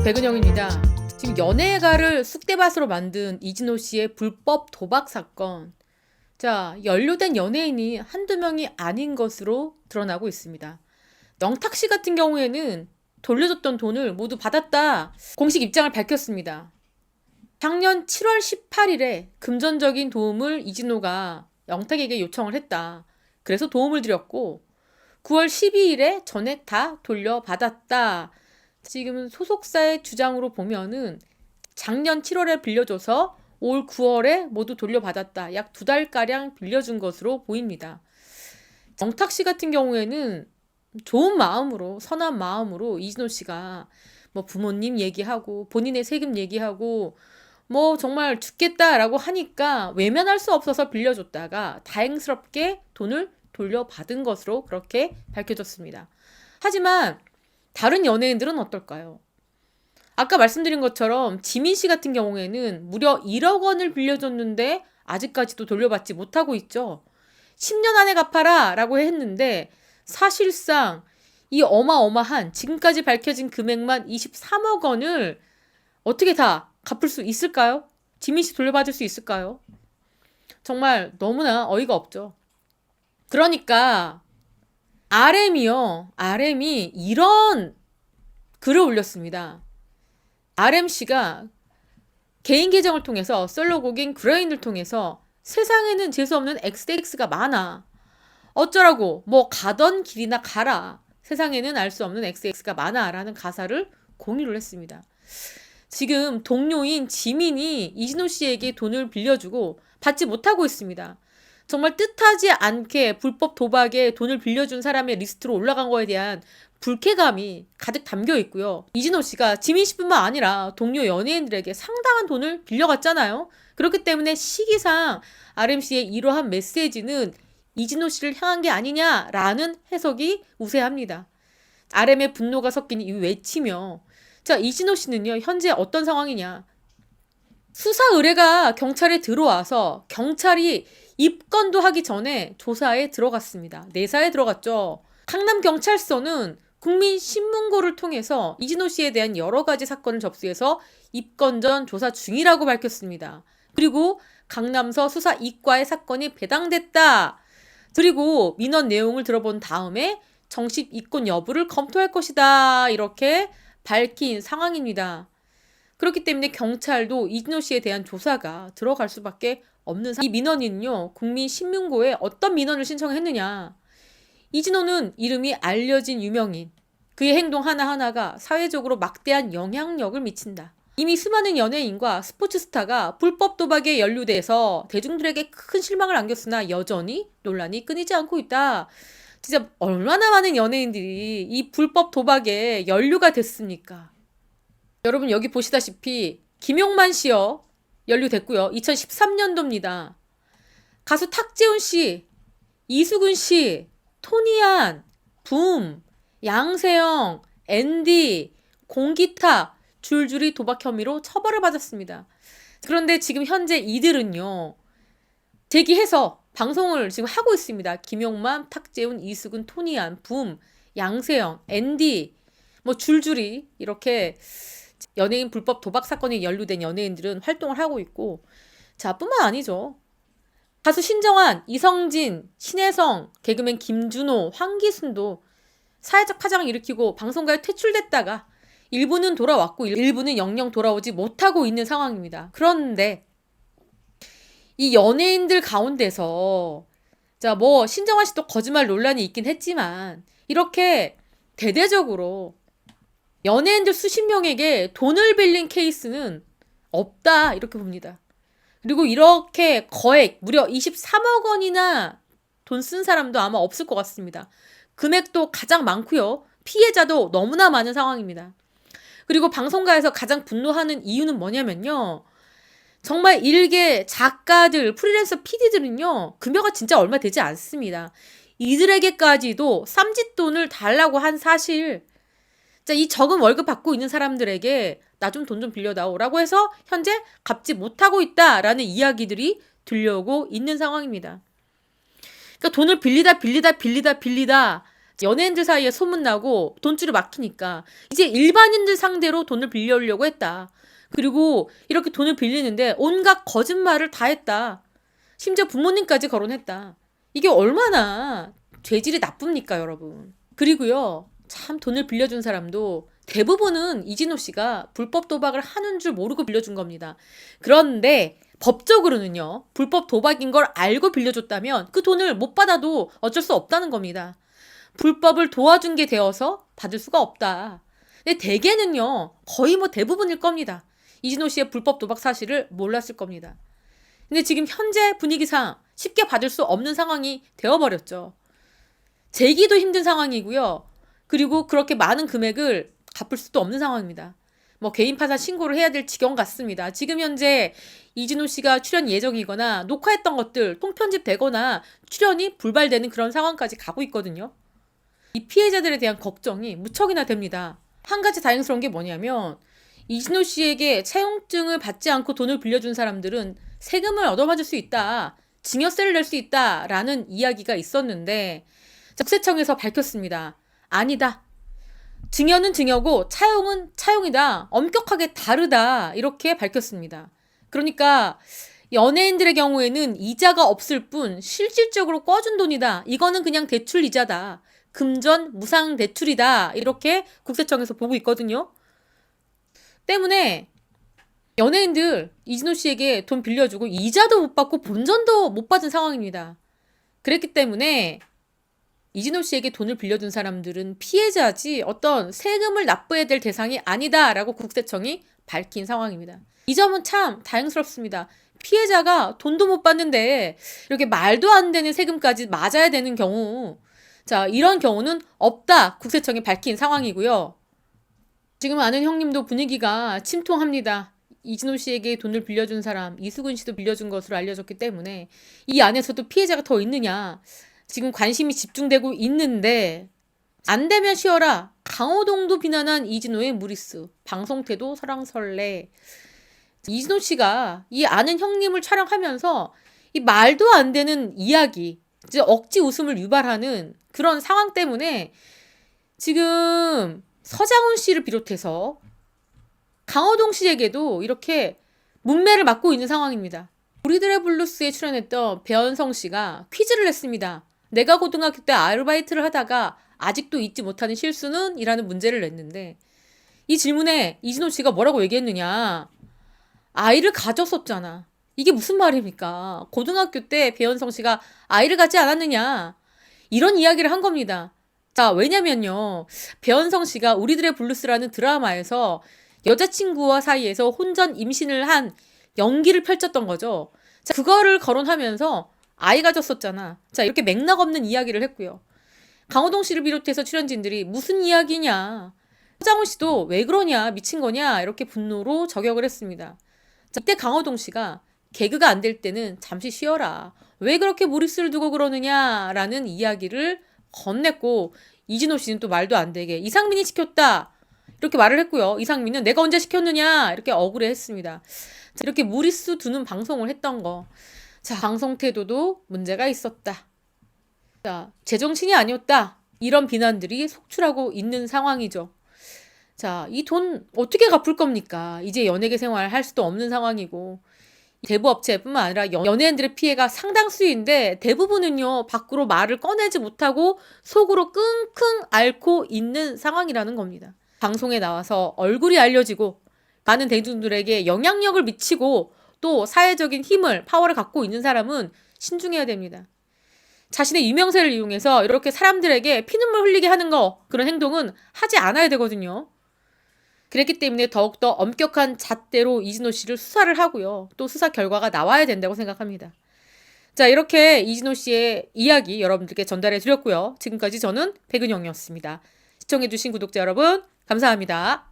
백은영입니다. 지금 연예가를 쑥대밭으로 만든 이진호 씨의 불법 도박 사건. 자, 연루된 연예인이 한두 명이 아닌 것으로 드러나고 있습니다. 영탁 씨 같은 경우에는 돌려줬던 돈을 모두 받았다. 공식 입장을 밝혔습니다. 작년 7월 18일에 금전적인 도움을 이진호가 영탁에게 요청을 했다. 그래서 도움을 드렸고 9월 12일에 전액 다 돌려받았다. 지금 소속사의 주장으로 보면은 작년 7월에 빌려줘서 올 9월에 모두 돌려받았다. 약 2달가량 빌려준 것으로 보입니다. 영탁 씨 같은 경우에는 좋은 마음으로, 선한 마음으로 이진호 씨가 뭐 부모님 얘기하고 본인의 세금 얘기하고 뭐 정말 죽겠다라고 하니까 외면할 수 없어서 빌려줬다가 다행스럽게 돈을 돌려받은 것으로 그렇게 밝혀졌습니다. 하지만 다른 연예인들은 어떨까요? 아까 말씀드린 것처럼 지민 씨 같은 경우에는 무려 1억 원을 빌려줬는데 아직까지도 돌려받지 못하고 있죠. 10년 안에 갚아라 라고 했는데 사실상 이 어마어마한 지금까지 밝혀진 금액만 23억 원을 어떻게 다 갚을 수 있을까요? 지민 씨 돌려받을 수 있을까요? 정말 너무나 어이가 없죠. 그러니까 RM이 이런 글을 올렸습니다. RM씨가 개인 계정을 통해서 솔로곡인 그레인을 통해서 세상에는 재수없는 XX가 많아. 어쩌라고 뭐 가던 길이나 가라. 세상에는 알 수 없는 XX가 많아 라는 가사를 공유를 했습니다. 지금 동료인 지민이 이진호 씨에게 돈을 빌려주고 받지 못하고 있습니다. 정말 뜻하지 않게 불법 도박에 돈을 빌려준 사람의 리스트로 올라간 거에 대한 불쾌감이 가득 담겨 있고요. 이진호 씨가 지민 씨뿐만 아니라 동료 연예인들에게 상당한 돈을 빌려갔잖아요. 그렇기 때문에 시기상 RMC의 이러한 메시지는 이진호 씨를 향한 게 아니냐라는 해석이 우세합니다. RM의 분노가 섞인 이 외치며 자, 이진호 씨는요, 현재 어떤 상황이냐. 수사 의뢰가 경찰에 들어와서 경찰이 입건도 하기 전에 조사에 들어갔습니다. 내사에 들어갔죠. 강남경찰서는 국민신문고를 통해서 이진호 씨에 대한 여러 가지 사건을 접수해서 입건 전 조사 중이라고 밝혔습니다. 그리고 강남서 수사 2과에 사건이 배당됐다. 그리고 민원 내용을 들어본 다음에 정식 입건 여부를 검토할 것이다. 이렇게 밝힌 상황입니다. 그렇기 때문에 경찰도 이진호 씨에 대한 조사가 들어갈 수밖에 없는 이 민원인은요. 국민신문고에 어떤 민원을 신청했느냐. 이진호는 이름이 알려진 유명인. 그의 행동 하나하나가 사회적으로 막대한 영향력을 미친다. 이미 수많은 연예인과 스포츠 스타가 불법 도박에 연루돼서 대중들에게 큰 실망을 안겼으나 여전히 논란이 끊이지 않고 있다. 진짜 얼마나 많은 연예인들이 이 불법 도박에 연루가 됐습니까? 여러분 여기 보시다시피 김용만 씨요. 연루됐고요. 2013년도입니다. 가수 탁재훈 씨, 이수근 씨, 토니안, 붐, 양세형, 앤디, 공기타 줄줄이 도박 혐의로 처벌을 받았습니다. 그런데 지금 현재 이들은요. 제기해서 방송을 지금 하고 있습니다. 김용만, 탁재훈, 이수근, 토니안, 붐, 양세형, 앤디 뭐 줄줄이 이렇게 연예인 불법 도박 사건에 연루된 연예인들은 활동을 하고 있고 자 뿐만 아니죠. 가수 신정환, 이성진, 신혜성, 개그맨 김준호, 황기순도 사회적 파장을 일으키고 방송가에 퇴출됐다가 일부는 돌아왔고 일부는 영영 돌아오지 못하고 있는 상황입니다. 그런데 이 연예인들 가운데서 자 뭐 신정환 씨도 거짓말 논란이 있긴 했지만 이렇게 대대적으로 연예인들 수십 명에게 돈을 빌린 케이스는 없다 이렇게 봅니다. 그리고 이렇게 거액 무려 23억 원이나 돈 쓴 사람도 아마 없을 것 같습니다. 금액도 가장 많고요. 피해자도 너무나 많은 상황입니다. 그리고 방송가에서 가장 분노하는 이유는 뭐냐면요. 정말 일개 작가들, 프리랜서 PD들은요. 급여가 진짜 얼마 되지 않습니다. 이들에게까지도 쌈짓돈을 달라고 한 사실 자, 이 적은 월급 받고 있는 사람들에게 나 좀 돈 좀 빌려다오라고 해서 현재 갚지 못하고 있다라는 이야기들이 들려오고 있는 상황입니다. 그러니까 돈을 빌리다 연예인들 사이에 소문나고 돈줄이 막히니까 이제 일반인들 상대로 돈을 빌려오려고 했다. 그리고 이렇게 돈을 빌리는데 온갖 거짓말을 다 했다. 심지어 부모님까지 거론했다. 이게 얼마나 죄질이 나쁩니까, 여러분. 그리고요, 참 돈을 빌려준 사람도 대부분은 이진호 씨가 불법 도박을 하는 줄 모르고 빌려준 겁니다. 그런데 법적으로는요, 불법 도박인 걸 알고 빌려줬다면 그 돈을 못 받아도 어쩔 수 없다는 겁니다. 불법을 도와준 게 되어서 받을 수가 없다. 근데 대개는요, 거의 뭐 대부분일 겁니다. 이진호 씨의 불법 도박 사실을 몰랐을 겁니다. 근데 지금 현재 분위기상 쉽게 받을 수 없는 상황이 되어버렸죠. 재기도 힘든 상황이고요. 그리고 그렇게 많은 금액을 갚을 수도 없는 상황입니다. 뭐 개인 파산 신고를 해야 될 지경 같습니다. 지금 현재 이진호 씨가 출연 예정이거나 녹화했던 것들 통편집되거나 출연이 불발되는 그런 상황까지 가고 있거든요. 이 피해자들에 대한 걱정이 무척이나 됩니다. 한 가지 다행스러운 게 뭐냐면 이진호 씨에게 차용증을 받지 않고 돈을 빌려준 사람들은 세금을 얻어맞을 수 있다. 증여세를 낼 수 있다라는 이야기가 있었는데 국세청에서 밝혔습니다. 아니다. 증여는 증여고 차용은 차용이다. 엄격하게 다르다. 이렇게 밝혔습니다. 그러니까 연예인들의 경우에는 이자가 없을 뿐 실질적으로 꿔준 돈이다. 이거는 그냥 대출 이자다. 금전 무상 대출이다. 이렇게 국세청에서 보고 있거든요. 때문에 연예인들 이진호 씨에게 돈 빌려주고 이자도 못 받고 본전도 못 받은 상황입니다. 그랬기 때문에 이진호 씨에게 돈을 빌려준 사람들은 피해자지 어떤 세금을 납부해야 될 대상이 아니다라고 국세청이 밝힌 상황입니다. 이 점은 참 다행스럽습니다. 피해자가 돈도 못 받는데 이렇게 말도 안 되는 세금까지 맞아야 되는 경우, 자, 이런 경우는 없다. 국세청이 밝힌 상황이고요. 지금 아는 형님도 분위기가 침통합니다. 이진호 씨에게 돈을 빌려준 사람, 이수근 씨도 빌려준 것으로 알려졌기 때문에 이 안에서도 피해자가 더 있느냐. 지금 관심이 집중되고 있는데 안 되면 쉬어라. 강호동도 비난한 이진호의 무리수. 방송태도 설왕설래. 이진호 씨가 이 아는 형님을 촬영하면서 이 말도 안 되는 이야기, 이제 억지 웃음을 유발하는 그런 상황 때문에 지금 서장훈 씨를 비롯해서 강호동 씨에게도 이렇게 문매를 맞고 있는 상황입니다. 우리들의 블루스에 출연했던 배현성 씨가 퀴즈를 냈습니다. 내가 고등학교 때 아르바이트를 하다가 아직도 잊지 못하는 실수는? 이라는 문제를 냈는데 이 질문에 이진호 씨가 뭐라고 얘기했느냐. 아이를 가졌었잖아. 이게 무슨 말입니까? 고등학교 때 배현성 씨가 아이를 갖지 않았느냐. 이런 이야기를 한 겁니다. 자, 왜냐면요. 배현성 씨가 우리들의 블루스라는 드라마에서 여자친구와 사이에서 혼전 임신을 한 연기를 펼쳤던 거죠. 자, 그거를 거론하면서 아이 가졌었잖아. 자, 이렇게 맥락 없는 이야기를 했고요. 강호동 씨를 비롯해서 출연진들이 무슨 이야기냐. 서장훈 씨도 왜 그러냐, 미친 거냐 이렇게 분노로 저격을 했습니다. 자, 이때 강호동 씨가 개그가 안 될 때는 잠시 쉬어라. 왜 그렇게 무리수를 두고 그러느냐라는 이야기를 건넸고 이진호 씨는 또 말도 안 되게 이상민이 시켰다. 이렇게 말을 했고요. 이상민은 내가 언제 시켰느냐 이렇게 억울해했습니다. 자, 이렇게 무리수 두는 방송을 했던 거. 자, 방송 태도도 문제가 있었다. 자, 제정신이 아니었다. 이런 비난들이 속출하고 있는 상황이죠. 자, 이 돈 어떻게 갚을 겁니까? 이제 연예계 생활 할 수도 없는 상황이고 대부업체뿐만 아니라 연예인들의 피해가 상당수인데 대부분은요 밖으로 말을 꺼내지 못하고 속으로 끙끙 앓고 있는 상황이라는 겁니다. 방송에 나와서 얼굴이 알려지고 많은 대중들에게 영향력을 미치고 또 사회적인 힘을, 파워를 갖고 있는 사람은 신중해야 됩니다. 자신의 유명세를 이용해서 이렇게 사람들에게 피눈물 흘리게 하는 거, 그런 행동은 하지 않아야 되거든요. 그랬기 때문에 더욱더 엄격한 잣대로 이진호 씨를 수사를 하고요. 또 수사 결과가 나와야 된다고 생각합니다. 자, 이렇게 이진호 씨의 이야기 여러분들께 전달해 드렸고요. 지금까지 저는 백은영이었습니다. 시청해주신 구독자 여러분, 감사합니다.